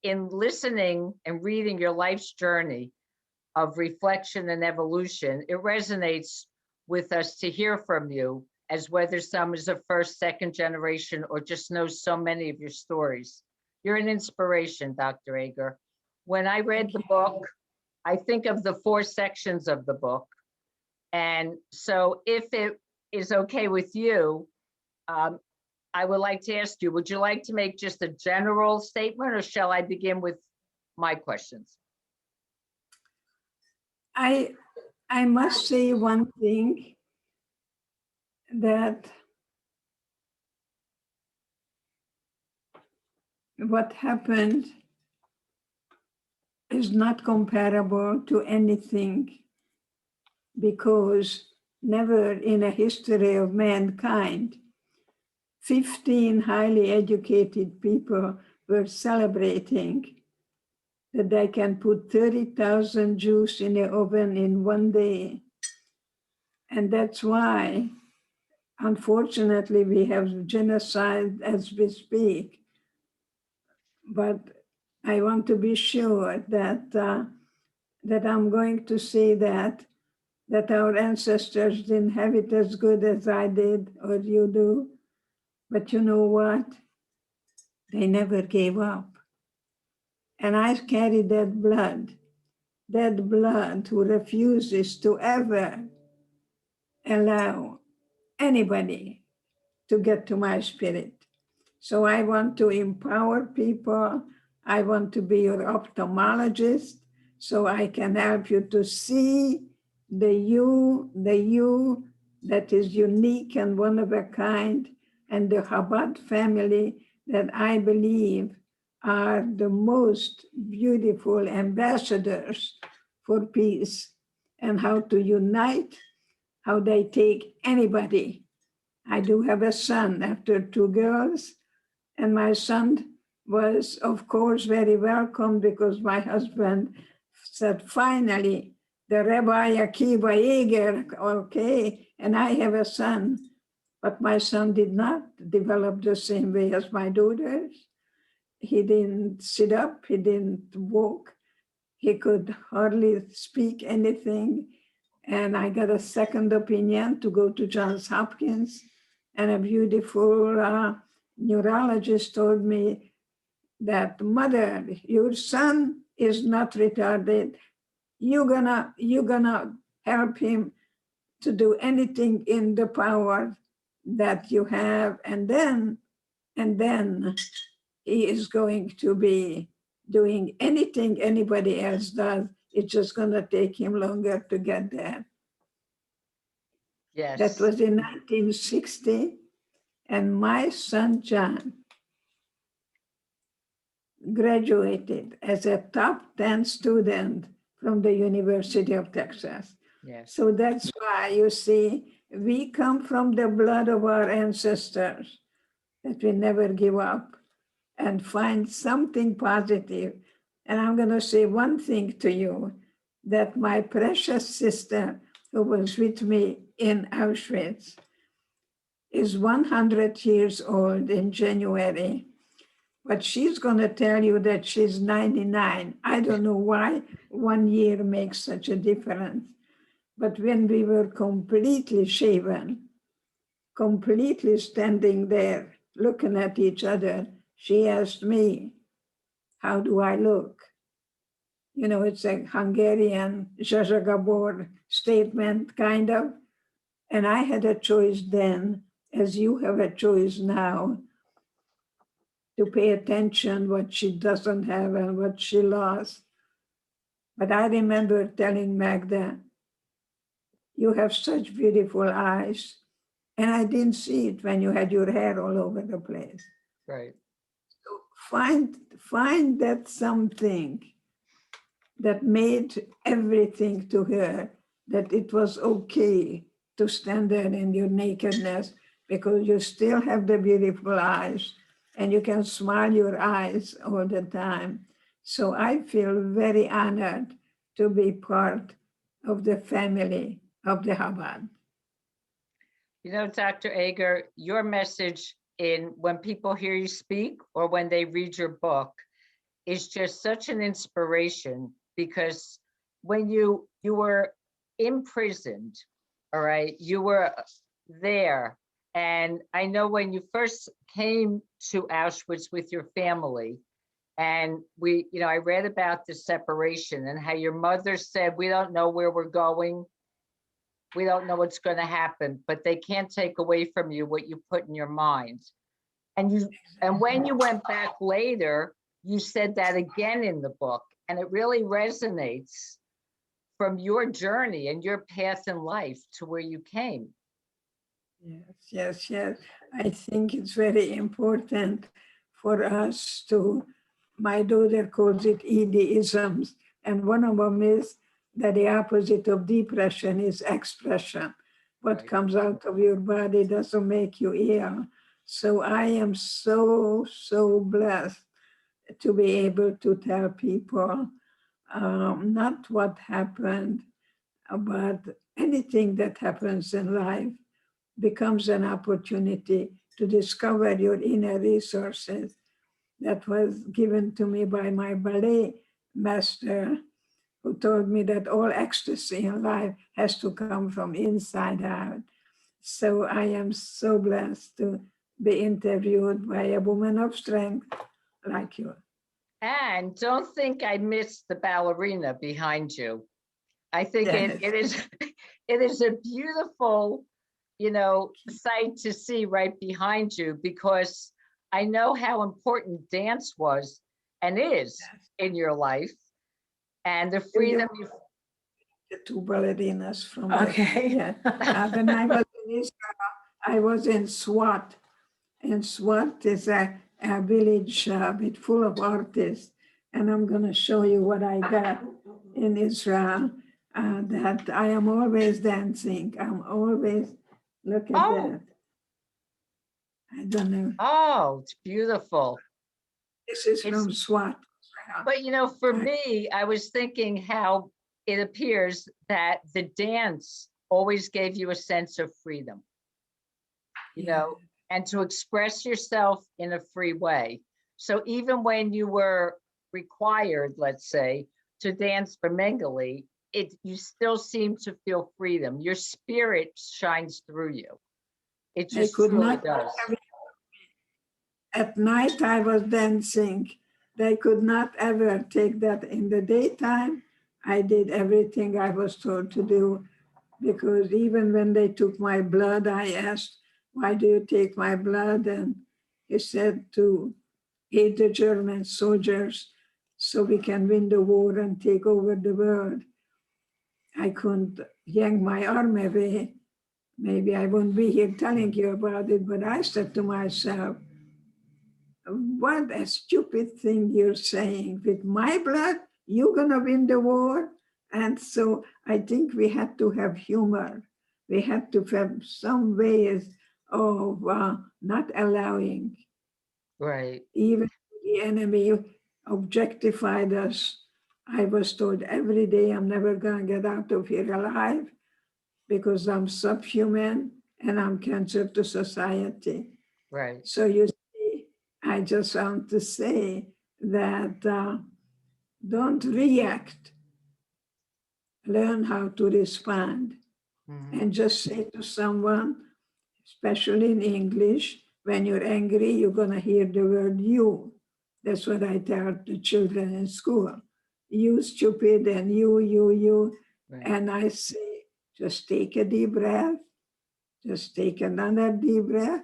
in listening and reading your life's journey of reflection and evolution, it resonates with us to hear from you, as whether someone is a first, second generation, or just knows so many of your stories. You're an inspiration, Dr. Ager. When I read the book, I think of the 4 sections of the book. And so if it is okay with you, I would like to ask you, would you like to make just a general statement, or shall I begin with my questions? I must say one thing, that what happened is not comparable to anything, because never in a history of mankind 15 highly educated people were celebrating that they can put 30,000 Jews in the oven in one day. And that's why, unfortunately, we have genocide as we speak. But I want to be sure that that I'm going to say that our ancestors didn't have it as good as I did or you do. But you know what? They never gave up. And I carry that blood who refuses to ever allow anybody to get to my spirit. So I want to empower people. I want to be your ophthalmologist, so I can help you to see the you that is unique and one of a kind, and the Chabad family that I believe are the most beautiful ambassadors for peace, and how to unite, how they take anybody. I do have a son after 2 girls, and my son was, of course, very welcome, because my husband said, finally, the Rabbi Akiva Eger, okay, and I have a son. But my son did not develop the same way as my daughters. He didn't sit up, he didn't walk, he could hardly speak anything. And I got a second opinion to go to Johns Hopkins, and a beautiful neurologist told me that, mother, your son is not retarded. You're gonna help him to do anything in the power that you have, and then he is going to be doing anything anybody else does. It's just going to take him longer to get there. Yes. That was in 1960. And my son, John, graduated as a top 10 student from the University of Texas. Yes. So that's why, you see, we come from the blood of our ancestors, that we never give up and find something positive. And I'm going to say one thing to you, that my precious sister who was with me in Auschwitz is 100 years old in January, but she's going to tell you that she's 99. I don't know why 1 year makes such a difference. But when we were completely shaven, completely standing there looking at each other, she asked me, how do I look? You know, it's a Hungarian Zsa Gabor statement, kind of. And I had a choice then, as you have a choice now, to pay attention what she doesn't have and what she lost. But I remember telling Magda, you have such beautiful eyes. And I didn't see it when you had your hair all over the place. Right. So find that something that made everything to her, that it was okay to stand there in your nakedness, because you still have the beautiful eyes and you can smile your eyes all the time. So I feel very honored to be part of the family of the Chabad. You know, Dr. Ager, your message, in when people hear you speak or when they read your book, is just such an inspiration, because when you were imprisoned, all right, you were there. And I know when you first came to Auschwitz with your family, and I read about the separation and how your mother said, we don't know where we're going. We don't know what's going to happen, but they can't take away from you what you put in your mind. And when you went back later, you said that again in the book, and it really resonates from your journey and your path in life to where you came. Yes. I think it's very important for us to, my daughter calls it ED-isms, and one of them is that the opposite of depression is expression. What Right. comes out of your body doesn't make you ill. So I am so blessed to be able to tell people not what happened, but anything that happens in life becomes an opportunity to discover your inner resources. That was given to me by my ballet master, who told me that all ecstasy in life has to come from inside out. So I am so blessed to be interviewed by a woman of strength like you. And don't think I missed the ballerina behind you. I think Yes. it is it is a beautiful, sight to see right behind you, because I know how important dance was and is in your life, and the freedom you. The two ballerinas from that. Okay. Yeah. When I was in Israel, I was in Swat, and Swat is a village with full of artists. And I'm going to show you what I got in Israel. That I am always dancing. I'm always, look at that. I don't know. Oh, it's beautiful. This is from Swat. But for me, I was thinking how it appears that the dance always gave you a sense of freedom, and to express yourself in a free way. So even when you were required, let's say, to dance for Mengele, you still seem to feel freedom. Your spirit shines through you. It just truly does. At night, I was dancing. They could not ever take that in the daytime. I did everything I was told to do, because even when they took my blood, I asked, why do you take my blood? And he said, to aid the German soldiers so we can win the war and take over the world. I couldn't yank my arm away. Maybe I won't be here telling you about it, but I said to myself, what a stupid thing you're saying. With my blood, you're going to win the war? And so I think we had to have humor. We had to have some ways of not allowing. Right. Even the enemy objectified us. I was told every day I'm never going to get out of here alive because I'm subhuman and I'm cancer to society. Right. So you see, I just want to say that don't react, learn how to respond. Mm-hmm. And just say to someone, especially in English, when you're angry, you're going to hear the word you. That's what I tell the children in school. You stupid, and you. Right. And I say, just take a deep breath, just take another deep breath,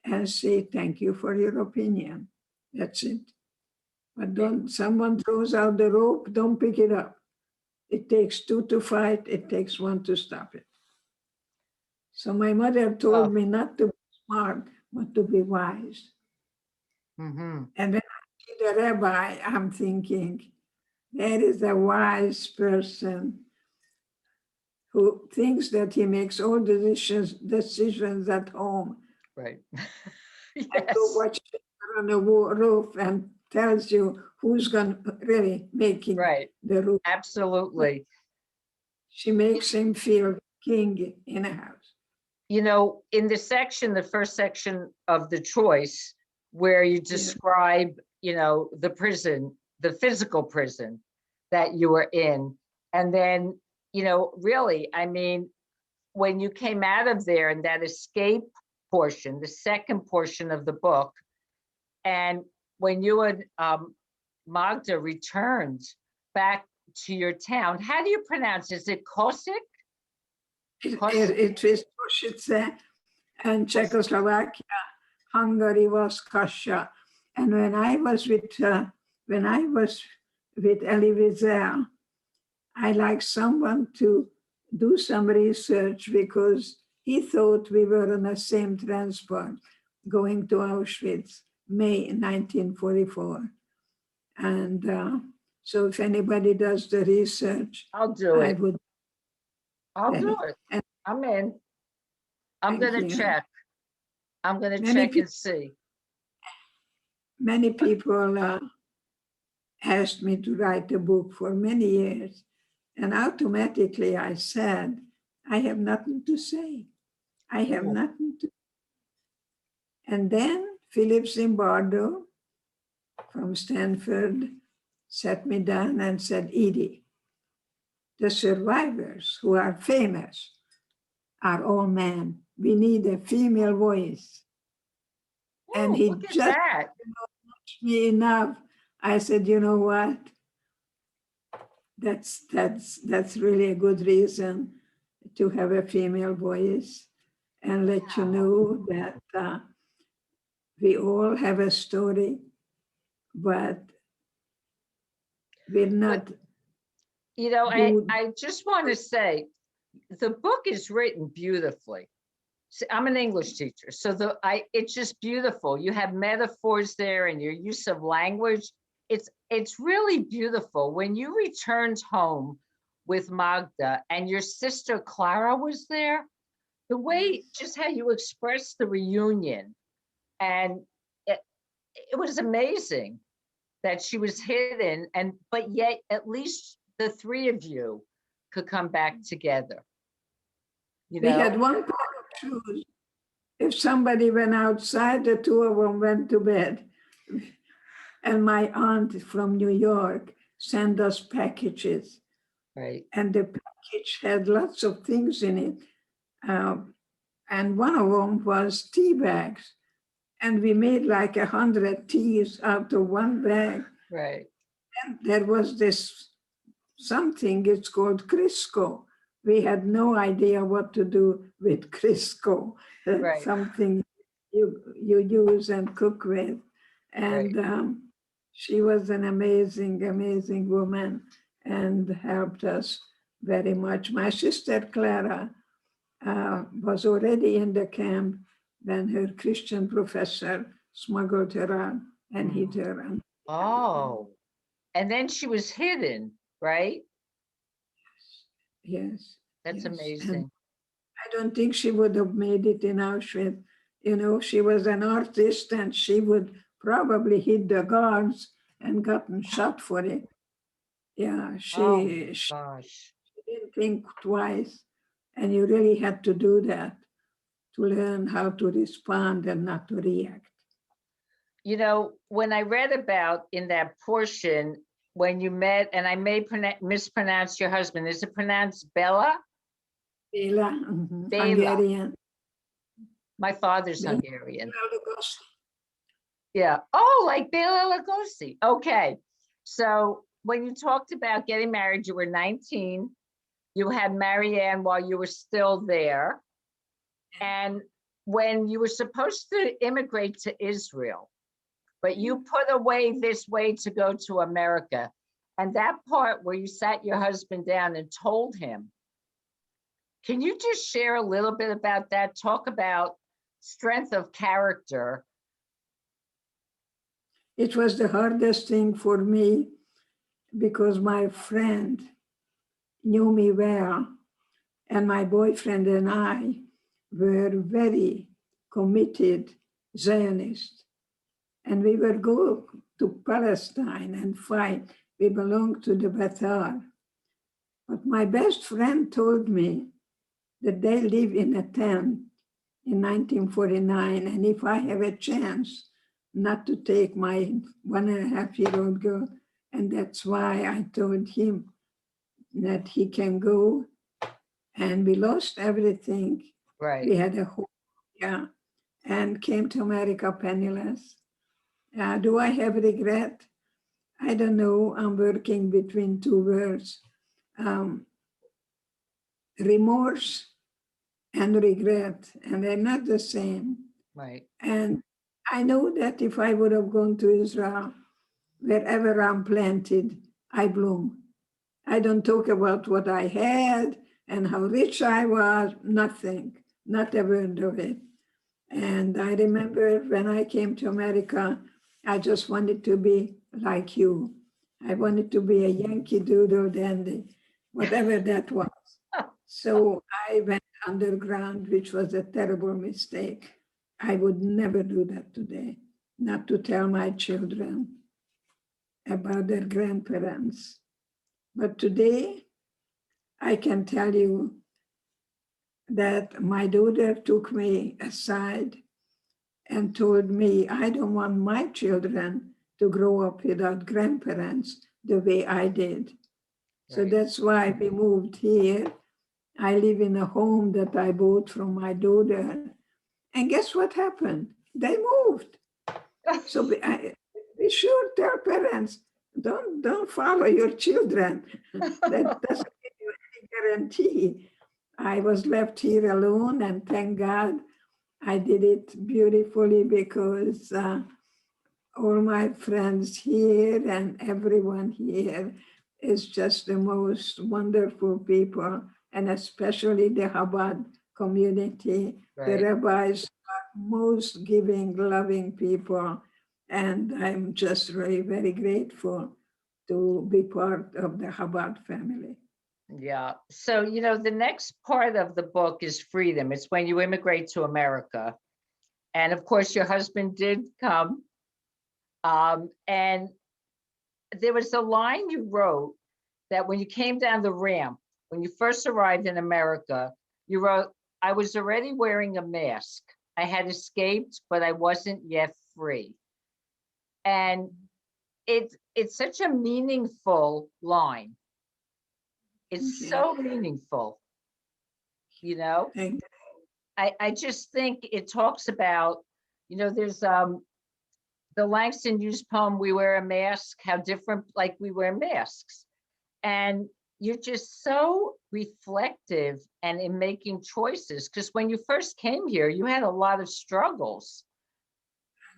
and say, thank you for your opinion. That's it. But don't, someone throws out the rope, don't pick it up. It takes two to fight, it takes one to stop it. So my mother told me not to be smart, but to be wise. Mm-hmm. And when I see the rabbi, I'm thinking, there is a wise person who thinks that he makes all the decisions at home. Right. Yes. And go watch on the roof and tells you who's going to really making the roof. Absolutely. She makes him feel king in a house. In the first section of the choice, where you describe the prison, the physical prison that you were in. And then, really, I mean, when you came out of there and that escape portion, the second portion of the book, and when you and Magda returned back to your town, how do you pronounce it? Is it Kosik? It was Košice, and Czechoslovakia. Hungary was Kasia. And when I was with Elie Wiesel, I liked someone to do some research because he thought we were on the same transport going to Auschwitz, May 1944. And so if anybody does the research, I'll do I it. would. I'll do it. And I'm in. I'm Thank going to you. check. I'm going to Many check and see. many people asked me to write a book for many years. And automatically I said, I have nothing to say. I have Oh. nothing to. And then Philip Zimbardo from Stanford sat me down and said, Edie, the survivors who are famous are all men. We need a female voice. And he Look at just that. touched me enough. I said, you know what? That's really a good reason to have a female voice and let you know that we all have a story, but we're not. I just want to say, the book is written beautifully. See, I'm an English teacher, so it's just beautiful. You have metaphors there and your use of language. It's really beautiful. When you returned home with Magda and your sister Clara was there, the way, just how you expressed the reunion, and it was amazing that she was hidden, but yet at least the three of you could come back together. We had one pair of shoes. If somebody went outside, the two of them went to bed. And my aunt from New York sent us packages. Right. And the package had lots of things in it. And one of them was tea bags. And we made like 100 teas out of one bag. Right. And there was this something, it's called Crisco. We had no idea what to do with Crisco. Right. Something you use and cook with. And she was an amazing, amazing woman and helped us very much. My sister Clara was already in the camp when her Christian professor smuggled her out and hid her. Oh, and then she was hidden, right? Yes. That's yes. amazing. And I don't think she would have made it in Auschwitz. She was an artist and she would probably hit the guards and gotten shot for it. Yeah, she didn't think twice. And you really had to do that to learn how to respond and not to react. When I read about in that portion, when you met, and I may mispronounce your husband, is it pronounced Bela? Bela, Bela. Hungarian. My father's Hungarian. Yeah. Oh, like Bela Lugosi. Okay. So when you talked about getting married, you were 19. You had Marianne while you were still there. And when you were supposed to immigrate to Israel, but you put away this way to go to America. And that part where you sat your husband down and told him, can you just share a little bit about that? Talk about strength of character. It was the hardest thing for me because my friend knew me well, and my boyfriend and I were very committed Zionists. And we would go to Palestine and fight. We belonged to the Bethar. But my best friend told me that they live in a tent in 1949, and if I have a chance not to take my 1.5-year-old girl. And that's why I told him that he can go. And we lost everything. Right. We had a home, yeah, and came to America penniless. Do I have regret? I don't know. I'm working between two words, remorse and regret, and they're not the same. Right. And I know that if I would have gone to Israel, wherever I'm planted, I bloom. I don't talk about what I had and how rich I was, nothing, not a word of it. And I remember when I came to America, I just wanted to be like you. I wanted to be a Yankee Doodle dandy, whatever that was. So I went underground, which was a terrible mistake. I would never do that today, not to tell my children about their grandparents. But today, I can tell you that my daughter took me aside and told me, I don't want my children to grow up without grandparents the way I did. So Right. that's why we moved here. I live in a home that I bought from my daughter. And guess what happened? They moved. So we should tell parents, don't follow your children. That doesn't give you any guarantee. I was left here alone, and thank God I did it beautifully because all my friends here and everyone here is just the most wonderful people, and especially the Chabad community. The Right. rabbis are most giving, loving people, and I'm just really very grateful to be part of the Chabad family. Yeah. So, the next part of the book is freedom. It's when you immigrate to America. And of course, your husband did come. And there was a line you wrote that when you came down the ramp, when you first arrived in America, you wrote, I was already wearing a mask. I had escaped, but I wasn't yet free. And it's such a meaningful line. It's Okay. so meaningful, you know? Thank I just think it talks about, there's the Langston Hughes poem, We Wear a Mask, how different, like we wear masks. And you're just so reflective and in making choices. Because when you first came here, you had a lot of struggles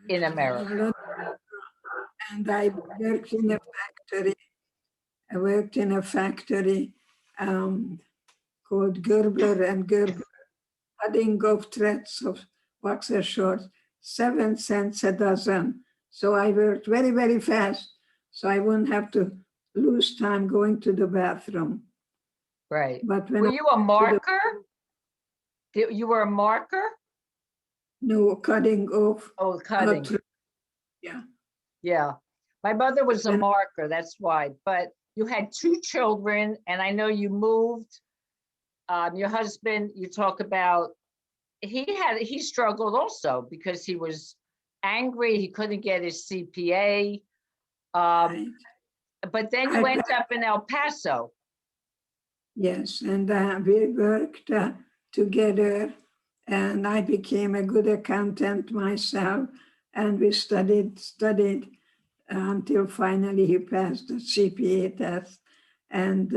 in America. you. And I worked in a factory. I worked in a factory called Gerbler and Gerbler, cutting of threads of boxer shorts, 7 cents a dozen. So I worked very, very fast, so I wouldn't have to lose time going to the bathroom. Right. But when Were I you a went to the marker? You were a marker? no cutting of Oh, cutting. yeah. Yeah. My mother was a When marker, that's why. But you had 2 children, and I know you moved. Your husband, you talk about, he struggled also because he was angry. He couldn't get his CPA. Um, I, but then you I end up in El Paso. yes, and we worked together, and I became a good accountant myself, and we studied until finally he passed the CPA test. And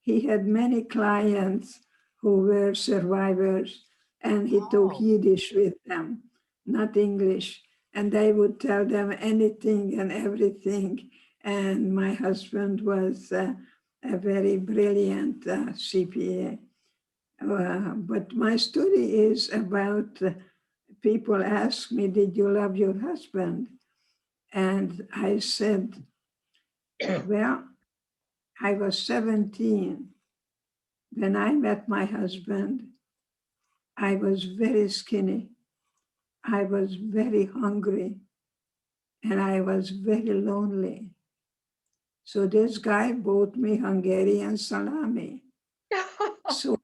he had many clients who were survivors, and he took Oh, Yiddish with them, not English. And they would tell them anything and everything. And my husband was a very brilliant CPA. But my story is about people ask me, did you love your husband? And I said, well, I was 17 when I met my husband. I was very skinny. I was very hungry, and I was very lonely. So this guy bought me Hungarian salami. So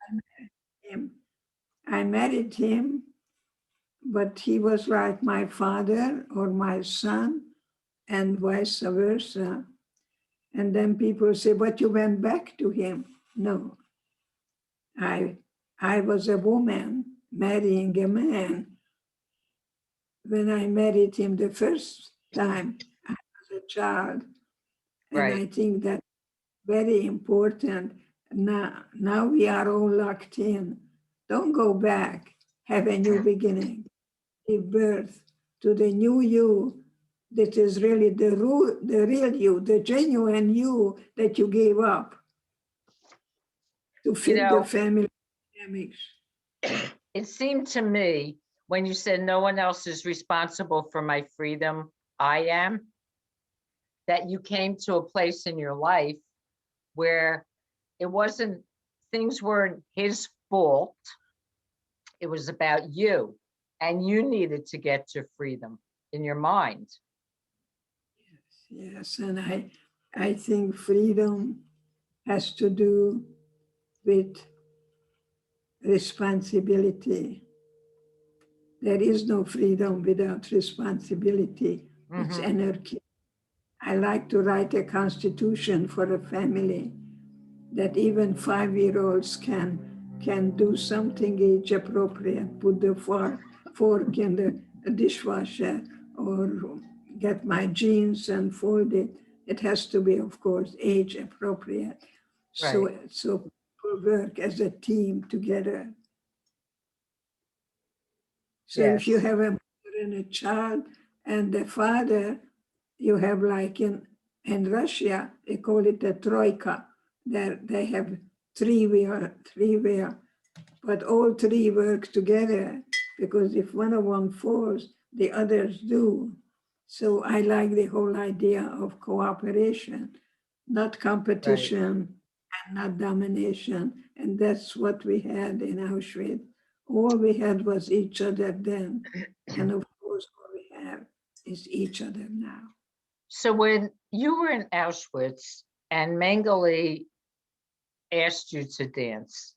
I married him. but he was like my father or my son, and vice versa. And then people say, but you went back to him. No, I was a woman marrying a man. When I married him the first time, I was a child. And Right. I think that's very important. Now we are all locked in. Don't go back. Have a new beginning. Give birth to the new you that is really the real you, the genuine you that you gave up to You fit the know, family dynamics. it seemed to me when you said no one else is responsible for my freedom, I am, that you came to a place in your life where it wasn't, things weren't his fault. It was about you, and you needed to get to freedom in your mind. Yes, and I think freedom has to do with responsibility. There is no freedom without responsibility. It's Mhm. anarchy. I like to write a constitution for a family that even 5-year-olds can do something age appropriate, put the fork in the dishwasher or get my jeans and fold it. It has to be, of course, age appropriate. Right. So people work as a team together. So if you Yes. have a mother and a child and the father, you have like in Russia, they call it a troika. There they have three-wheel, but all three work together because if one of them falls, the others do. So I like the whole idea of cooperation, not Right. competition and not domination. And that's what we had in Auschwitz. All we had was each other then. And of course, all we have is each other now. So when you were in Auschwitz and Mengele asked you to dance,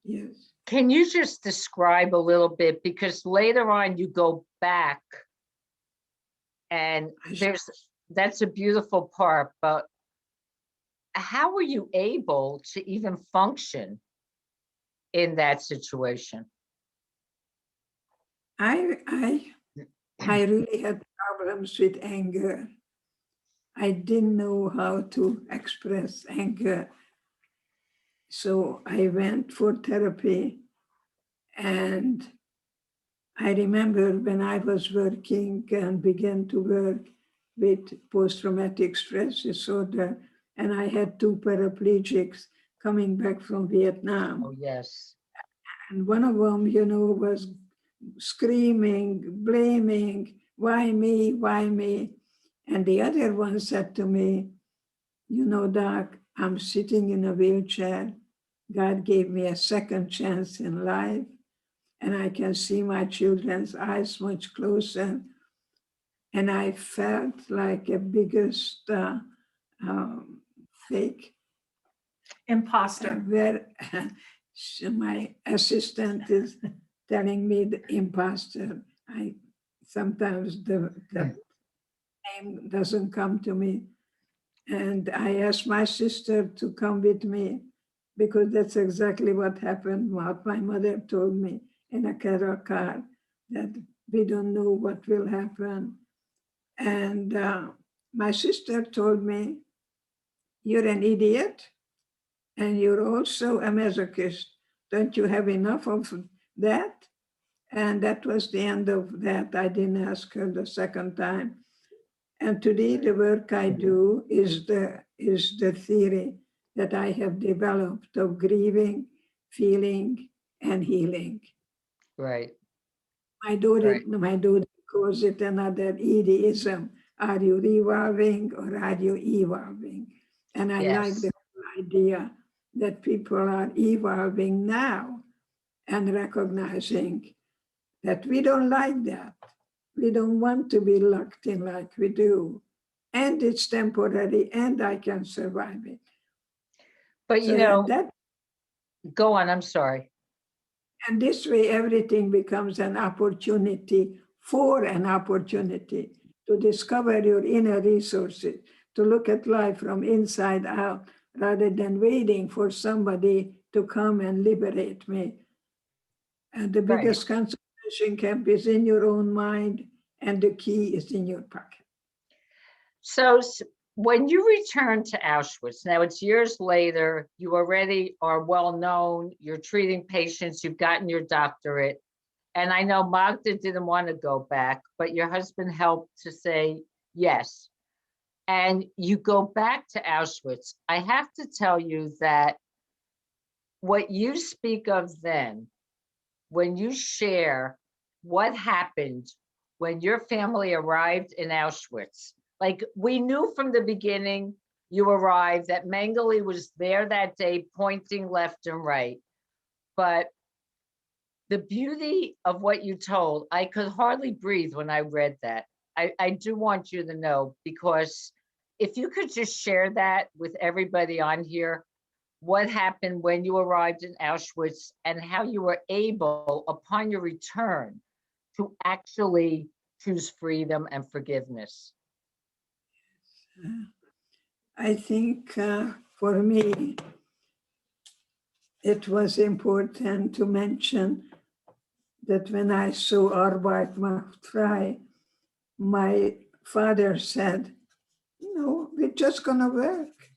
Yes. can you just describe a little bit? Because later on you go back and that's a beautiful part, but how were you able to even function in that situation? I really had problems with anger. I didn't know how to express anger. So I went for therapy. And I remember when I was working and began to work with post-traumatic stress disorder, and I had two paraplegics coming back from Vietnam. Oh, yes. And one of them, was screaming, blaming, why me, why me? And the other one said to me, Doc, I'm sitting in a wheelchair. God gave me a second chance in life, and I can see my children's eyes much closer. And I felt like a biggest fake Imposter. where my assistant is telling me the imposter. I sometimes the name doesn't come to me. And I asked my sister to come with me because that's exactly what happened, what my mother told me in a carol car, that we don't know what will happen. And my sister told me, you're an idiot and you're also a masochist. Don't you have enough of that? And that was the end of that. I didn't ask her the second time. And today the work I do is the theory that I have developed of grieving, feeling, and healing. Right. My daughter, Right. my daughter calls it another idiism. Are you revolving or are you evolving? And I like Yes. the idea that people are evolving now and recognizing that we don't like that. We don't want to be locked in like we do. And it's temporary and I can survive it. But So that go on, I'm sorry. And this way, everything becomes an opportunity for an opportunity to discover your inner resources, to look at life from inside out, rather than waiting for somebody to come and liberate me. And the Right. biggest concentration camp is in your own mind, and the key is in your pocket. So when you return to Auschwitz, now it's years later, you already are well known, you're treating patients, you've gotten your doctorate. And I know Magda didn't want to go back, but your husband helped to say yes. And you go back to Auschwitz. I have to tell you that what you speak of then, when you share what happened when your family arrived in Auschwitz, like we knew from the beginning you arrived that Mengele was there that day pointing left and right. But the beauty of what you told, I could hardly breathe when I read that. I do want you to know, because if you could just share that with everybody on here, what happened when you arrived in Auschwitz and how you were able, upon your return, to actually choose freedom and forgiveness. I think for me, it was important to mention that when I saw Arbeit macht frei, my father said, no, we're just going to work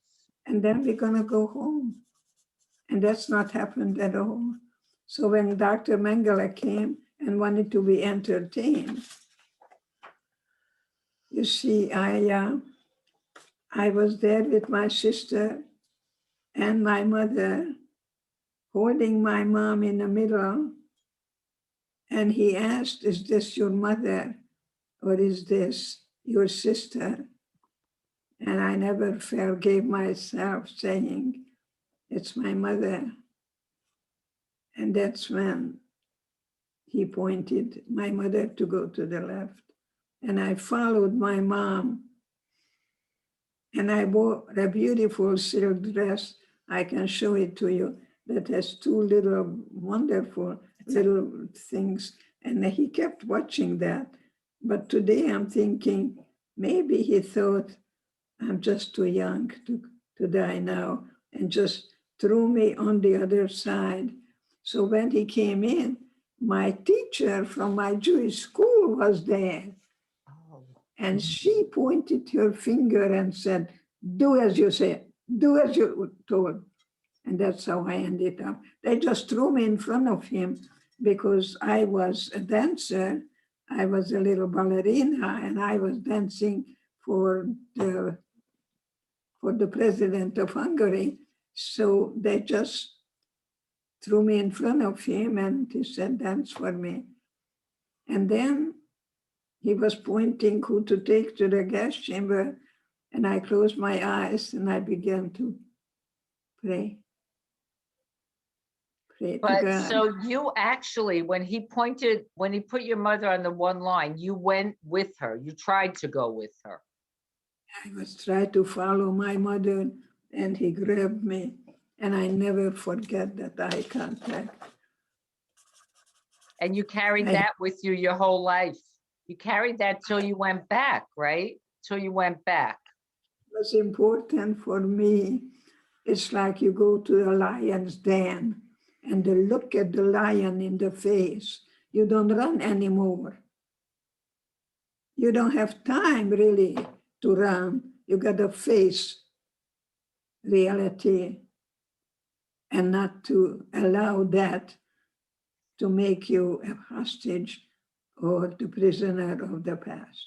and then we're going to go home. And that's not happened at all. So when Dr. Mengele came and wanted to be entertained, you see, I was there with my sister and my mother, holding my mom in the middle. And he asked, is this your mother or is this your sister? And I never forgave myself, saying, it's my mother. And that's when he pointed my mother to go to the left. And I followed my mom. And I wore a beautiful silk dress. I can show it to you, that has two little wonderful little things. And he kept watching that. But today I'm thinking, maybe he thought I'm just too young to die now, and just threw me on the other side. So when he came in, my teacher from my Jewish school was there. Oh. And she pointed her finger and said, do as you said, do as you were told. And that's how I ended up. They just threw me in front of him because I was a dancer. I was a little ballerina and I was dancing for the president of Hungary. So they just threw me in front of him and he said, dance for me. And then he was pointing who to take to the gas chamber. And I closed my eyes and I began to pray. Pray to But God. so you actually, when he put your mother on the one line, you went with her. You tried to go with her. I was trying to follow my mother and he grabbed me. And I never forget that eye contact. And you carried that with you your whole life. You carried that till you went back, right? Till you went back. It was important for me. It's like you go to a lion's den and you look at the lion in the face. You don't run anymore. You don't have time really to run. You got to face reality and not to allow that to make you a hostage or the prisoner of the past.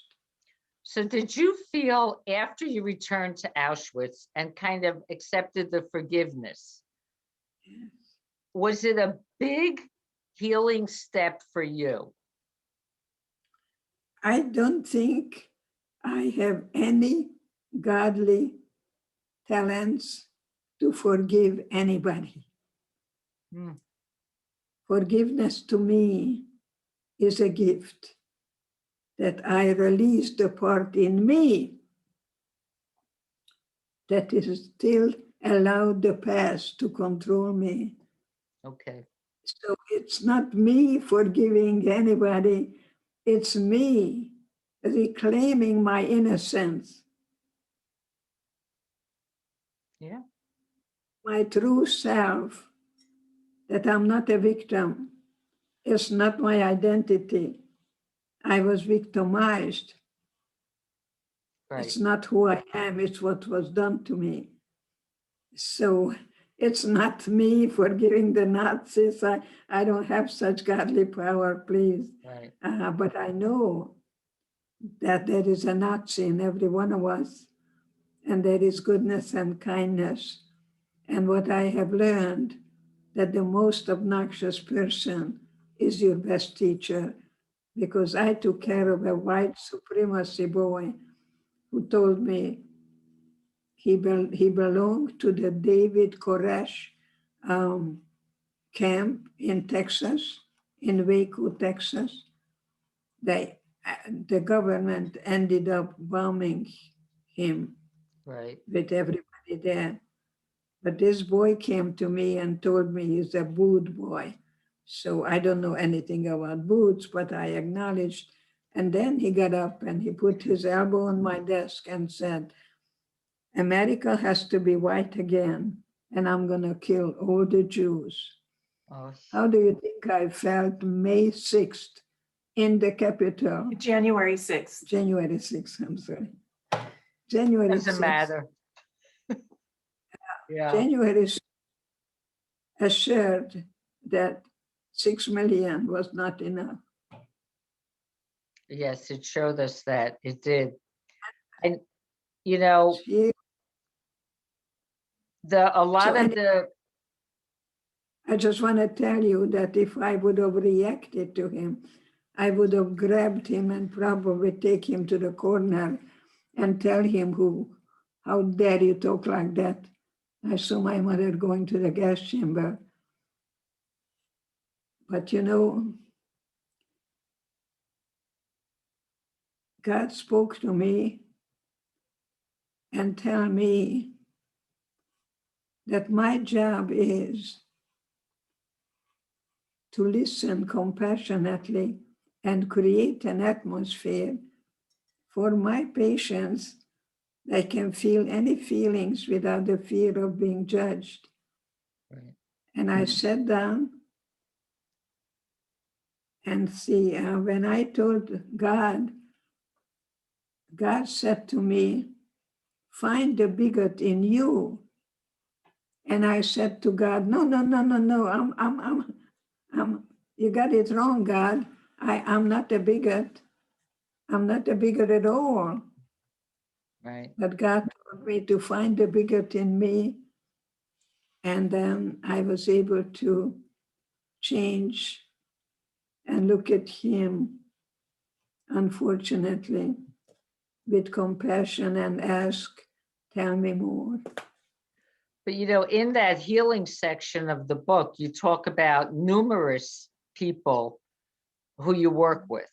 So did you feel after you returned to Auschwitz and kind of accepted the forgiveness, Yes. was it a big healing step for you? I don't think I have any godly talents to forgive anybody. Hmm. Forgiveness to me is a gift that I release the part in me that is still allowed the past to control me. Okay. So it's not me forgiving anybody, it's me reclaiming my innocence, Yeah. my true self, that I'm not a victim. It's not my identity. I was victimized. Right. It's not who I am, it's what was done to me. So it's not me forgiving the Nazis. I don't have such godly power, please. Right. But I know that there is a Nazi in every one of us, and there is goodness and kindness. And what I have learned, that the most obnoxious person is your best teacher, because I took care of a white supremacy boy who told me he belonged to the David Koresh camp in Texas, in Waco, Texas. The government ended up bombing him Right. with everybody there. But this boy came to me and told me he's a boot boy. So I don't know anything about boots, but I acknowledged. And then he got up and he put his elbow on my desk and said, America has to be white again, and I'm going to kill all the Jews. Oh, How do you think I felt May 6th in the Capitol? January 6th. January 6th, I'm sorry. January doesn't 6th. matter. Yeah. January 6th assured that 6 million was not enough. Yes, it showed us that it did. And you know, She- a lot So of the I just want to tell you that if I would have reacted to him, I would have grabbed him and probably take him to the corner and tell him, how dare you talk like that? I saw my mother going to the gas chamber. But you know, God spoke to me and tell me that my job is to listen compassionately and create an atmosphere for my patients that can feel any feelings without the fear of being judged. right. And I sat down and see, when I told God, God said to me, find the bigot in you. And I said to God, no, you got it wrong, God. I'm not a bigot. I'm not a bigot at all. Right. But God told me to find the bigot in me. And then I was able to change and look at him, unfortunately, with compassion and ask, tell me more. But you know, in that healing section of the book, you talk about numerous people who you work with,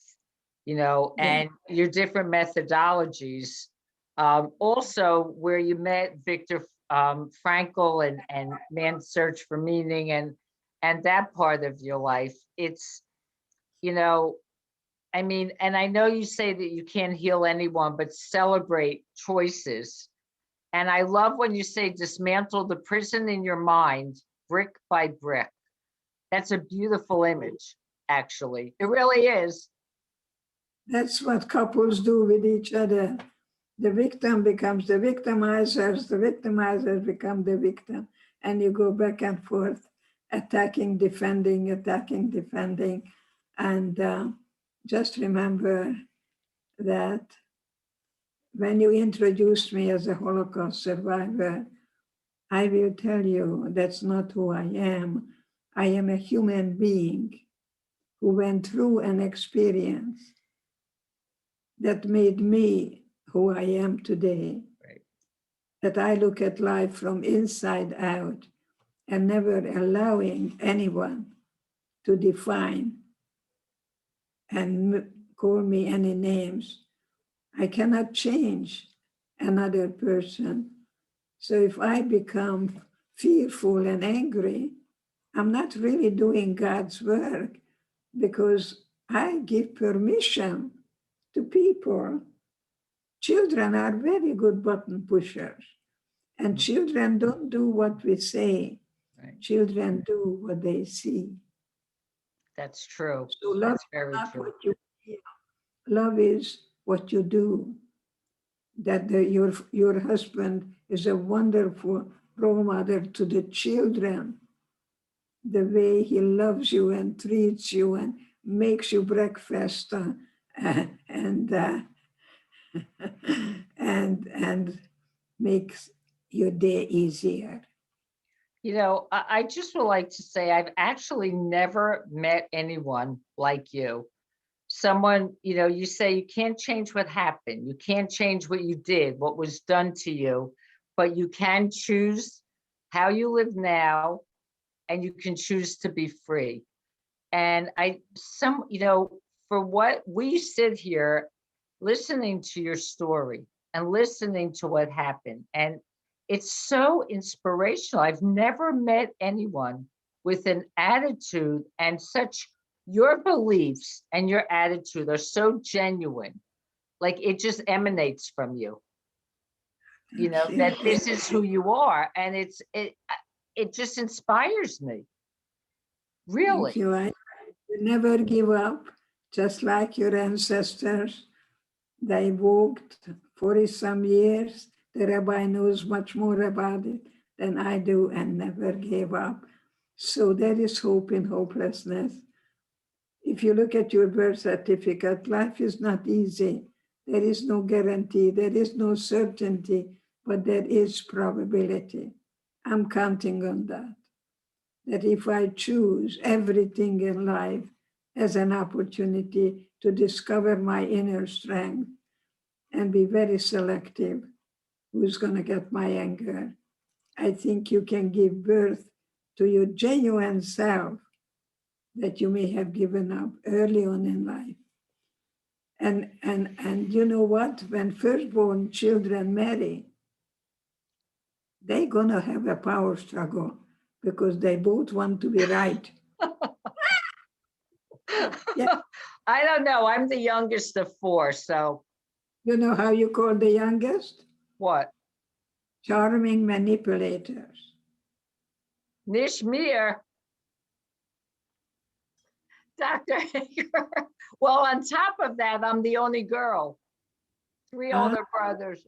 you know, Yeah. and your different methodologies. Also, where you met Viktor Frankl and Man's Search for Meaning and that part of your life. It's, you know, I mean, and I know you say that you can't heal anyone, but celebrate choices. And I love when you say dismantle the prison in your mind, brick by brick. That's a beautiful image, actually. It really is. That's what couples do with each other. The victim becomes the victimizers become the victim. And you go back and forth, attacking, defending, attacking, defending. And just remember that when you introduced me as a Holocaust survivor, I will tell you that's not who I am. I am a human being who went through an experience that made me who I am today. Right. That I look at life from inside out and never allowing anyone to define and call me any names. I cannot change another person. So if I become fearful and angry, I'm not really doing God's work because I give permission to people. Children are very good button pushers, and children don't do what we say. Right. Children do what they see. That's true. So love That's is very not true. what you feel. Love is what you do. That your husband is a wonderful role model to the children. The way he loves you and treats you and makes you breakfast and and makes your day easier. You know, I just would like to say I've actually never met anyone like you. Someone, you know, you say you can't change what happened. You can't change what you did, what was done to you, but you can choose how you live now and you can choose to be free. And you know, for what we sit here listening to your story and listening to what happened, and it's so inspirational. I've never met anyone with an attitude and such, your beliefs and your attitude are so genuine. Like it just emanates from you, you know, that Thank you. this is who you are. And it just inspires me, Thank really. you. You never give up, just like your ancestors. They walked 40 some years. The rabbi knows much more about it than I do and never gave up. So there is hope in hopelessness. If you look at your birth certificate, life is not easy. There is no guarantee, there is no certainty, but there is probability. I'm counting on that. That if I choose everything in life as an opportunity to discover my inner strength and be very selective, who's going to get my anger, I think you can give birth to your genuine self that you may have given up early on in life. And you know what? When firstborn children marry, they're gonna have a power struggle because they both want to be right. Yeah. I don't know. I'm the youngest of four, so You know how you call the youngest? what? Charming manipulators. Nishmir, Dr. Hager. Well, on top of that, I'm the only girl. Three Huh? older brothers.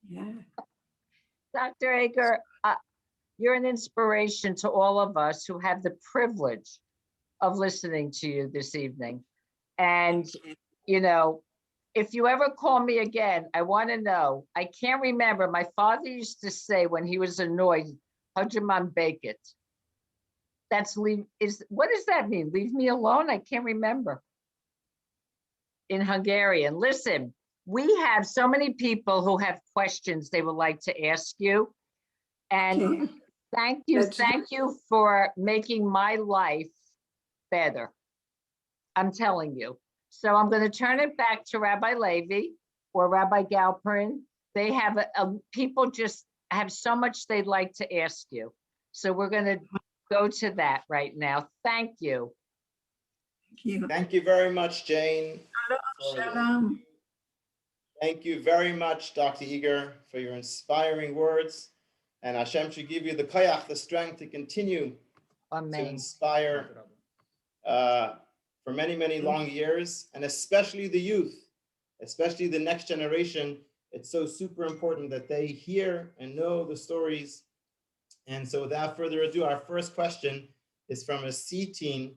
Yeah. Dr. Hager, you're an inspiration to all of us who have the privilege of listening to you this evening. And, you know, if you ever call me again, I want to know. I can't remember. My father used to say when he was annoyed, Hajman Bakit. That's what does that mean? Leave me alone? I can't remember. In Hungarian. Listen, we have so many people who have questions they would like to ask you. And Okay. thank That's you for making my life better. I'm telling you. So I'm going to turn it back to Rabbi Levy or Rabbi Galperin. They have people just have so much they'd like to ask you. So we're going to go to that right now. Thank you. Thank you. Thank you very much, Jane. Shalom. Thank you very much, Dr. Eager, for your inspiring words. And Hashem should give you the koyach, the strength to continue to Amen. inspire for many, many long years, and especially the youth, especially the next generation. It's so super important that they hear and know the stories. And so without further ado, our first question is from a C-Team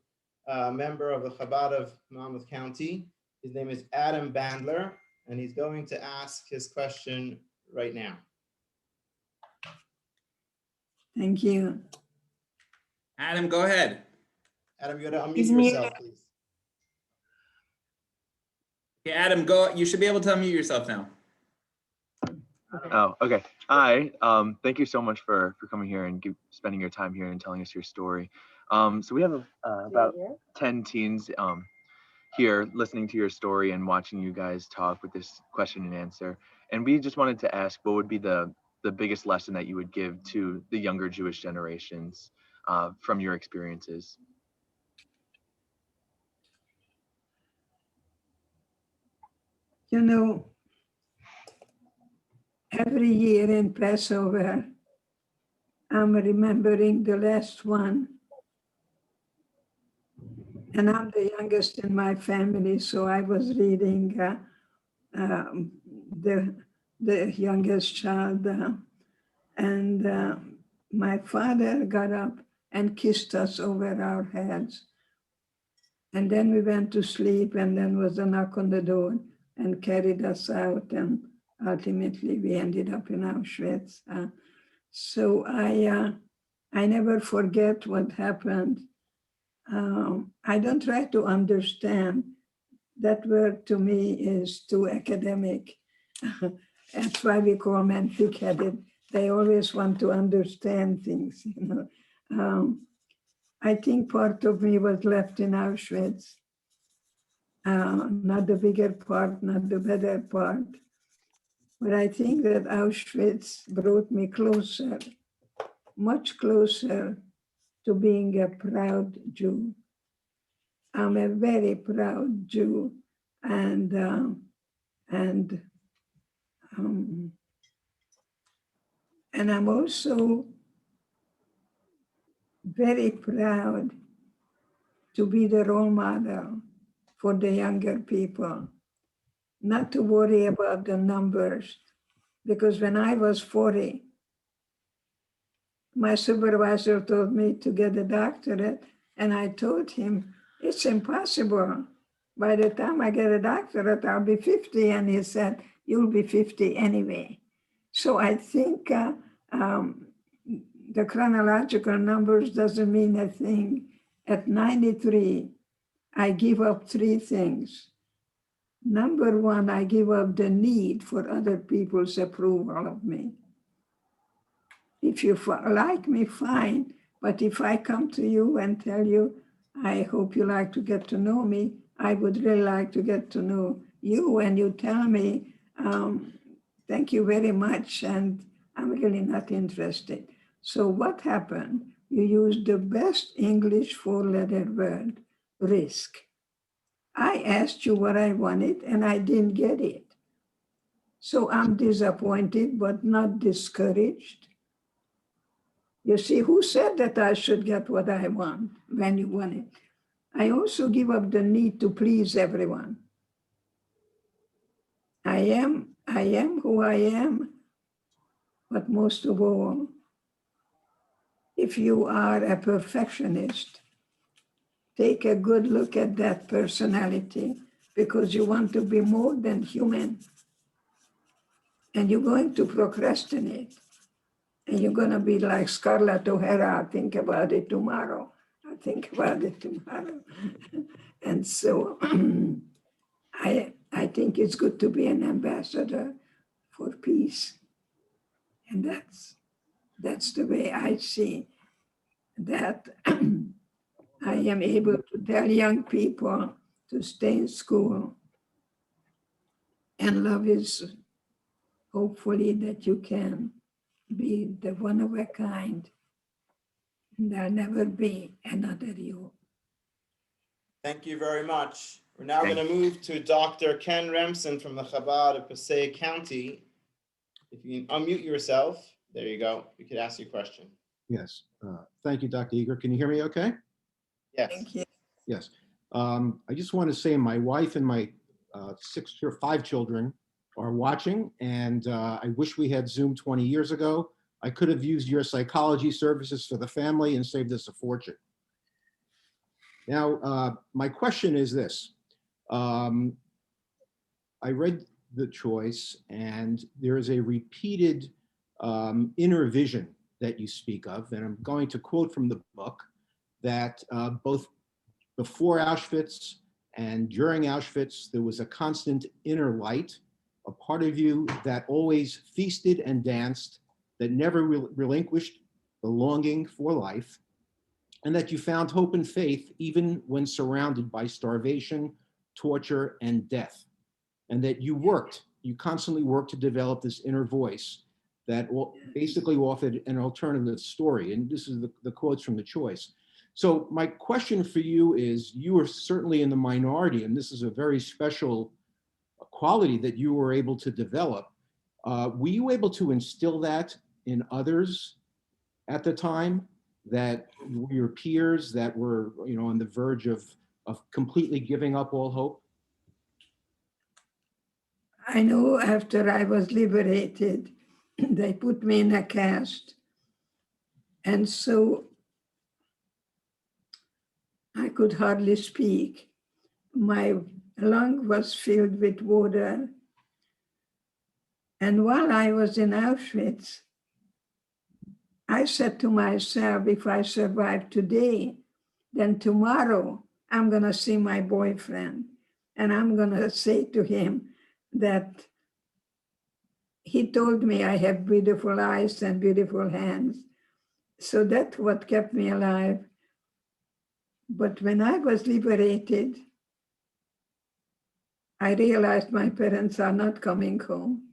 member of the Chabad of Monmouth County. His name is Adam Bandler, and he's going to ask his question right now. Thank you. Adam, go ahead. Adam, you got to He's unmute muted. yourself, please. Okay, Adam, go. You should be able to unmute yourself now. Oh, okay. Hi. Thank you so much for coming here and spending your time here and telling us your story. So we have about 10 teens here listening to your story and watching you guys talk with this question and answer. And we just wanted to ask, what would be the biggest lesson that you would give to the younger Jewish generations from your experiences? You know, every year in Passover, I'm remembering the last one. And I'm the youngest in my family, so I was reading um, the, the youngest child. And my father got up and kissed us over our heads. And then we went to sleep, and then was a knock on the door and carried us out. And ultimately, we ended up in Auschwitz. So I never forget what happened. I don't try to understand. That word to me is too academic. That's why we call men thick-headed. They always want to understand things, you know. I think part of me was left in Auschwitz. Not the bigger part, not the better part. But I think that Auschwitz brought me closer, much closer to being a proud Jew. I'm a very proud Jew, and I'm also very proud to be the role model for the younger people, not to worry about the numbers, because when I was 40, my supervisor told me to get a doctorate, and I told him, it's impossible. By the time I get a doctorate, I'll be 50. And he said, you'll be 50 anyway. So I think the chronological numbers doesn't mean a thing. At 93, I give up 3 things. Number 1, I give up the need for other people's approval of me. If you like me, fine. But if I come to you and tell you, I hope you like to get to know me, I would really like to get to know you, and you tell me, thank you very much, and I'm really not interested. So what happened? You used the best English 4-letter word, risk. I asked you what I wanted, and I didn't get it. So I'm disappointed, but not discouraged. You see, who said that I should get what I want when you want it? I also give up the need to please everyone. I am who I am, but most of all, if you are a perfectionist, take a good look at that personality, because you want to be more than human, and you're going to procrastinate. And you're going to be like Scarlett O'Hara, I'll think about it tomorrow. I'll think about it tomorrow. And so I think it's good to be an ambassador for peace. And that's the way I see that I am able to tell young people to stay in school. And love is hopefully that you can be the one of a kind. There'll never be another you. Thank you very much. We're now going to move to Dr. Ken Remsen from the Chabad of Passaic County. If you can unmute yourself, there you go. You could ask your question. Yes. Thank you, Dr. Eager. Can you hear me okay? Yes. Thank you. Yes. I just want to say my wife and my 5 children are watching, and I wish we had Zoom 20 years ago. I could have used your psychology services for the family and saved us a fortune. Now, my question is this. I read the choice, and there is a repeated inner vision that you speak of, and I'm going to quote from the book that both before Auschwitz and during Auschwitz, there was a constant inner light, a part of you that always feasted and danced, that never relinquished the longing for life, and that you found hope and faith even when surrounded by starvation, torture, and death. And that you constantly worked to develop this inner voice, that basically offered an alternative story. And this is the quotes from the choice. So my question for you is, you are certainly in the minority, and this is a very special quality that you were able to develop. Were you able to instill that in others at the time, that your peers that were, on the verge of completely giving up all hope? I know after I was liberated, they put me in a cast. And so I could hardly speak. My lung was filled with water. And while I was in Auschwitz, I said to myself, if I survive today, then tomorrow I'm going to see my boyfriend. And I'm going to say to him that he told me I have beautiful eyes and beautiful hands. So that's what kept me alive. But when I was liberated, I realized my parents are not coming home.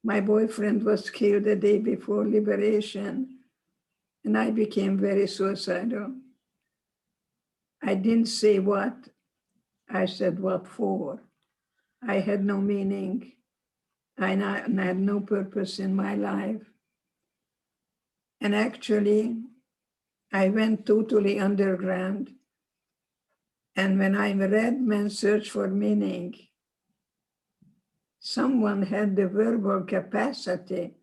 My boyfriend was killed the day before liberation, and I became very suicidal. I didn't say what, I said what for. I had no meaning. I had no purpose in my life. And actually, I went totally underground. And when I read Man's Search for Meaning, someone had the verbal capacity,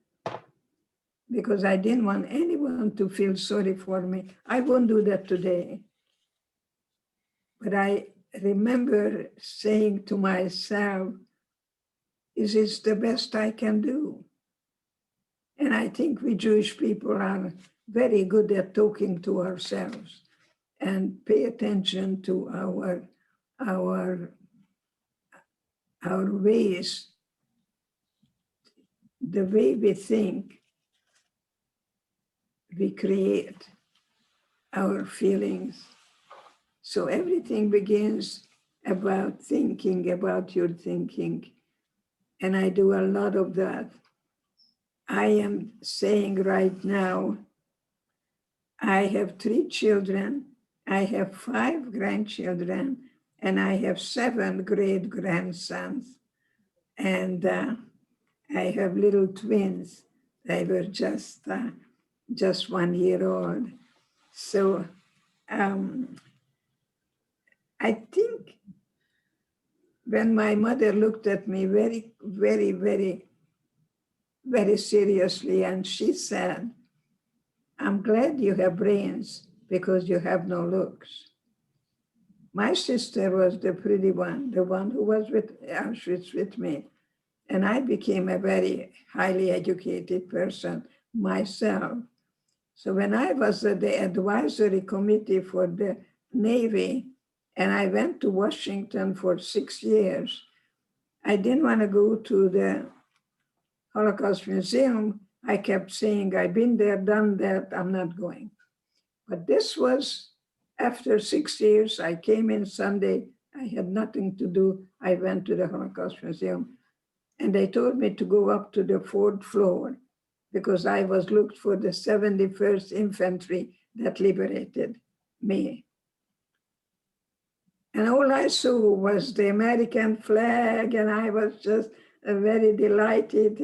because I didn't want anyone to feel sorry for me. I won't do that today. But I remember saying to myself, is this the best I can do? And I think we Jewish people are very good at talking to ourselves and pay attention to our ways, the way we think, we create our feelings. So everything begins about thinking, about your thinking. And I do a lot of that. I am saying right now, I have 3 children, I have 5 grandchildren, and I have 7 great-grandsons. And I have little twins. They were just 1 year old. So I think when my mother looked at me very, very, very, very seriously, and she said, I'm glad you have brains because you have no looks. My sister was the pretty one, the one who was with Auschwitz with me. And I became a very highly educated person myself. So when I was at the advisory committee for the Navy, and I went to Washington for 6 years, I didn't want to go to the Holocaust Museum. I kept saying, I've been there, done that, I'm not going. But this was after 6 years. I came in Sunday, I had nothing to do. I went to the Holocaust Museum, and they told me to go up to the 4th floor because I was looked for the 71st Infantry that liberated me. And all I saw was the American flag, and I was just very delighted.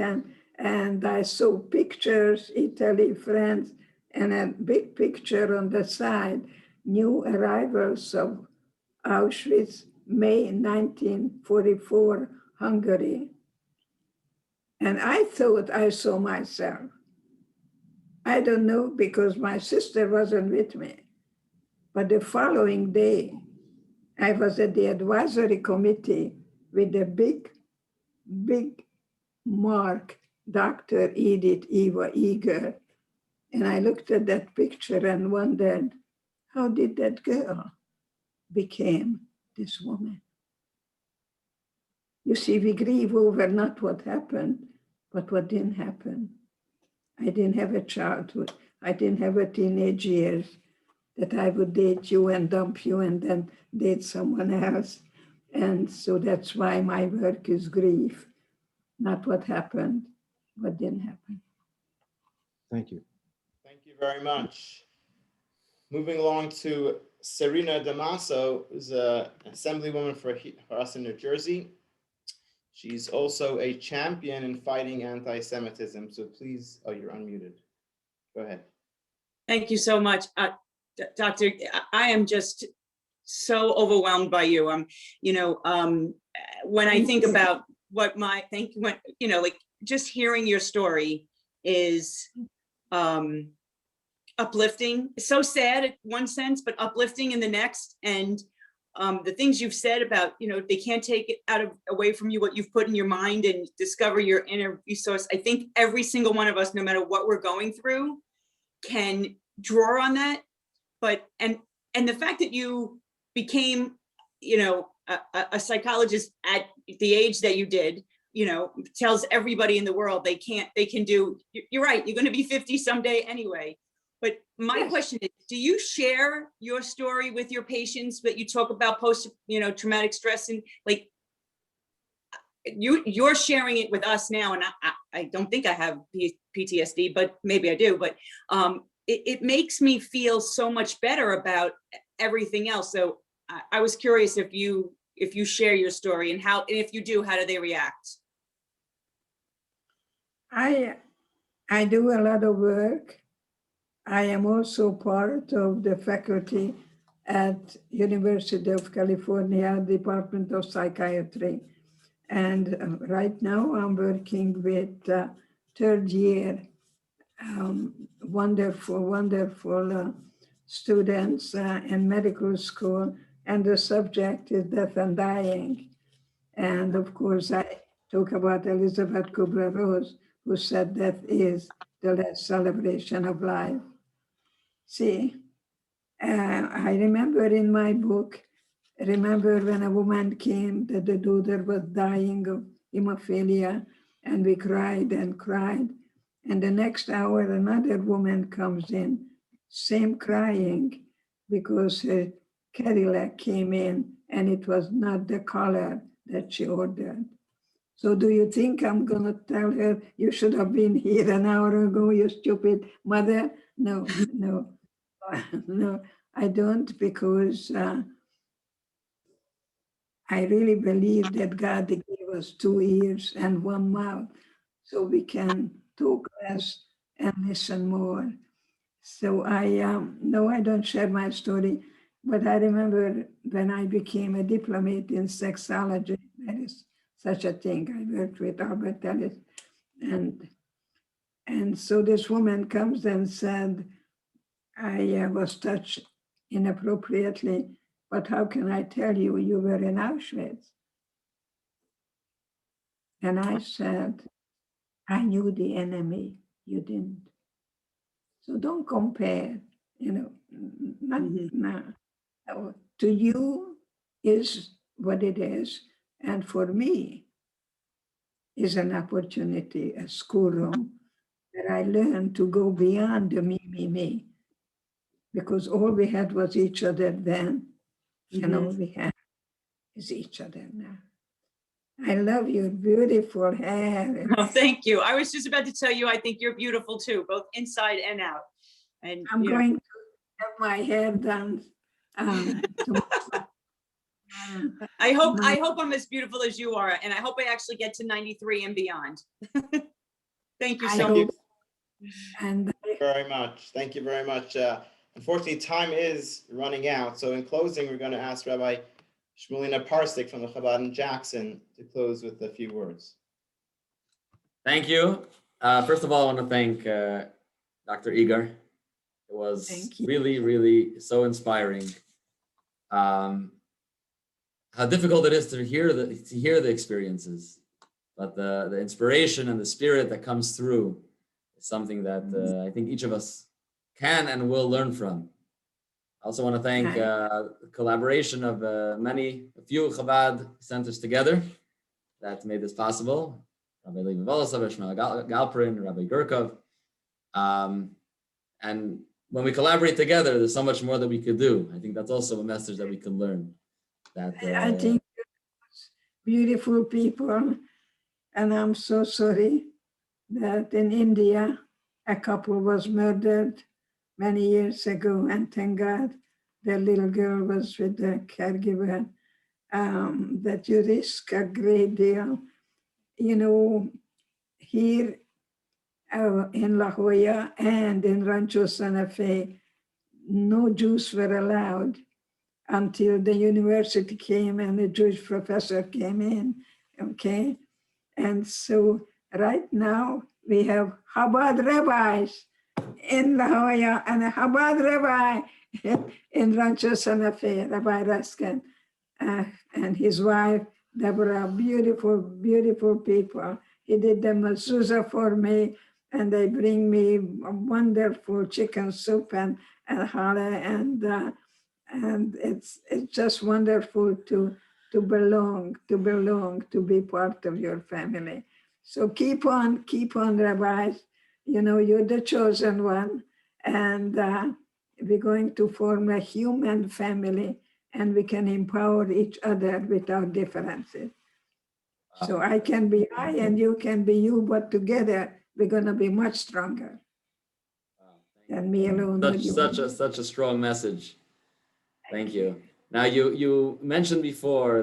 And I saw pictures, Italy, France, and a big picture on the side, new arrivals of Auschwitz, May 1944, Hungary. And I thought I saw myself. I don't know, because my sister wasn't with me. But the following day, I was at the advisory committee with a big, big mark, Dr. Edith Eva Eger. And I looked at that picture and wondered, how did that girl become this woman? You see, we grieve over not what happened, but what didn't happen. I didn't have a childhood. I didn't have a teenage years that I would date you and dump you and then date someone else. And so that's why my work is grief, not what happened, what didn't happen. Thank you. Thank you very much. Moving along to Serena Damaso, who's an assemblywoman for us in New Jersey. She's also a champion in fighting anti-Semitism. So please, oh, you're unmuted. Go ahead. Thank you so much. Doctor, I am just so overwhelmed by you. When I think about what like just hearing your story is uplifting. It's so sad in one sense, but uplifting in the next. And the things you've said about, they can't take it away from you, what you've put in your mind and discover your inner resource. I think every single one of us, no matter what we're going through, can draw on that. But, and the fact that you became, a psychologist at the age that you did, tells everybody in the world they can do, you're right, you're going to be 50 someday anyway. But my question is, do you share your story with your patients that you talk about post, traumatic stress, and like you're sharing it with us now? And I don't think I have PTSD, but maybe I do. But it makes me feel so much better about everything else. So I was curious if you share your story, and if you do, how do they react? I do a lot of work. I am also part of the faculty at University of California, Department of Psychiatry. And right now I'm working with third year wonderful students in medical school. And the subject is death and dying. And of course, I talk about Elizabeth Kubler-Ross, who said death is the last celebration of life. See, I remember in my book, when a woman came that the daughter was dying of hemophilia, and we cried and cried. And the next hour, another woman comes in, same crying, because her Cadillac came in and it was not the color that she ordered. So do you think I'm gonna tell her, you should have been here an hour ago, you stupid mother? No, no, no, I don't, because I really believe that God gave us 2 ears and 1 mouth, so we can talk less and listen more. So no, I don't share my story, but I remember when I became a diplomate in sexology, there is such a thing. I worked with Albert Ellis, and so this woman comes and said, I was touched inappropriately, but how can I tell you, you were in Auschwitz? And I said, I knew the enemy, you didn't. So don't compare, to you is what it is. And for me is an opportunity, a schoolroom, that I learned to go beyond the me. Because all we had was each other then, and all we have is each other now. I love your beautiful hair. Oh, thank you. I was just about to tell you, I think you're beautiful too, both inside and out. And I'm going to have my hair done. I hope I'm as beautiful as you are, and I hope I actually get to 93 and beyond. Thank you so much. And Thank you very much. Thank you very much. Unfortunately, time is running out. So in closing, we're going to ask Rabbi Shmulina Parsik from the Chabad in Jackson to close with a few words. Thank you. First of all, I want to thank Dr. Igar. It was really, really so inspiring. How difficult it is to hear the experiences, but the inspiration and the spirit that comes through is something that I think each of us can and will learn from. I also want to thank the collaboration of a few Chabad centers together that made this possible. Rabbi Levi Volosov, Shmuel Galperin, Rabbi Gurkov. And when we collaborate together, there's so much more that we could do. I think that's also a message that we can learn. I think beautiful people, and I'm so sorry that in India a couple was murdered many years ago, and thank God the little girl was with the caregiver. That you risk a great deal. You know, here in La Jolla and in Rancho Santa Fe, no Jews were allowed until the university came and a Jewish professor came in, okay? And so right now we have Chabad rabbis in La Jolla and a Chabad rabbi in Rancho Santa Fe, Rabbi Raskin, and his wife, Deborah, beautiful, beautiful people. He did the mezuzah for me, and they bring me a wonderful chicken soup and challah, and it's just wonderful to belong, to be part of your family. So keep on, rabbis. You know, you're the chosen one, and we're going to form a human family, and we can empower each other without differences. So I can be I and you can be you, but together we're going to be much stronger than me alone. Such a strong message. Thank you. Now you mentioned before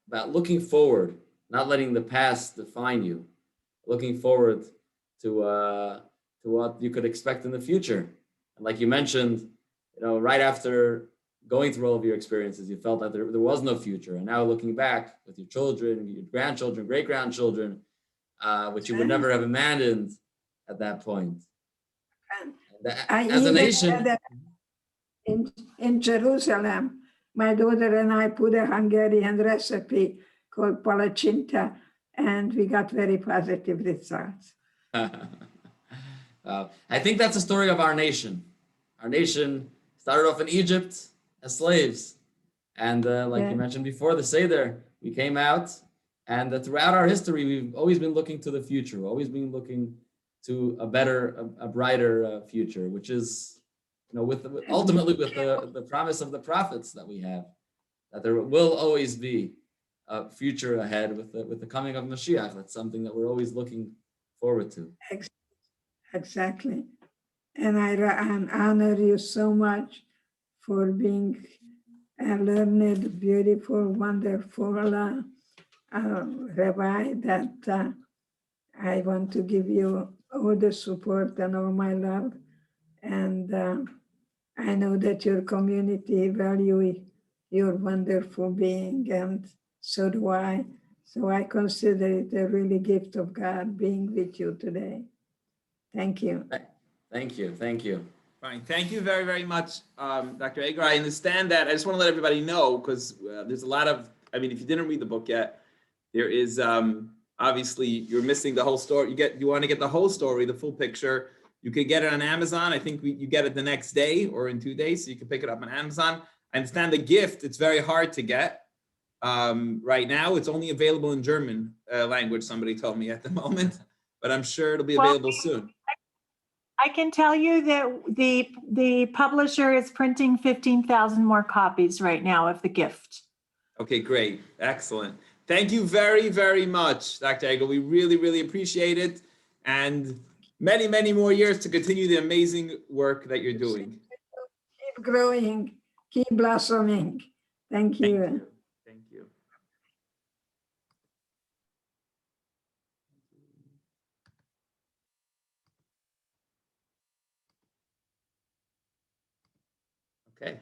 about looking forward, not letting the past define you, looking forward to what you could expect in the future. And like you mentioned, you know, right after going through all of your experiences, you felt that there was no future. And now looking back with your children, your grandchildren, great grandchildren, which you would never have imagined at that point. As a nation. In Jerusalem, my daughter and I put a Hungarian recipe called palacinta, and we got very positive results. I think that's the story of our nation. Our nation started off in Egypt as slaves. And like you mentioned before, the Seder, we came out, and throughout our history, we've always been looking to the future, always been looking to a better, a brighter future, which is, you know, ultimately with the promise of the prophets that we have, that there will always be a future ahead with the coming of Mashiach. That's something that we're always looking forward to. Exactly. And I honor you so much for being a learned, beautiful, wonderful rabbi, that I want to give you all the support and all my love. And I know that your community value your wonderful being, and so do I. So I consider it a really gift of God being with you today. Thank you. Thank you. Thank you. Fine. Thank you very, very much, Dr. Agar. I understand that. I just want to let everybody know, because there's a lot of, I mean, if you didn't read the book yet, there is obviously you're missing the whole story. You want to get the whole story, the full picture. You could get it on Amazon. I think you get it the next day or in 2 days, so you can pick it up on Amazon. I understand the gift, it's very hard to get. Right now, it's only available in German language, somebody told me at the moment, but I'm sure it'll be available soon. I can tell you that the publisher is printing 15,000 more copies right now of the gift. Okay, great. Excellent. Thank you very, very much, Dr. Agar. We really, really appreciate it. And many, many more years to continue the amazing work that you're doing. Keep growing, keep blossoming. Thank you. Thank you. Okay.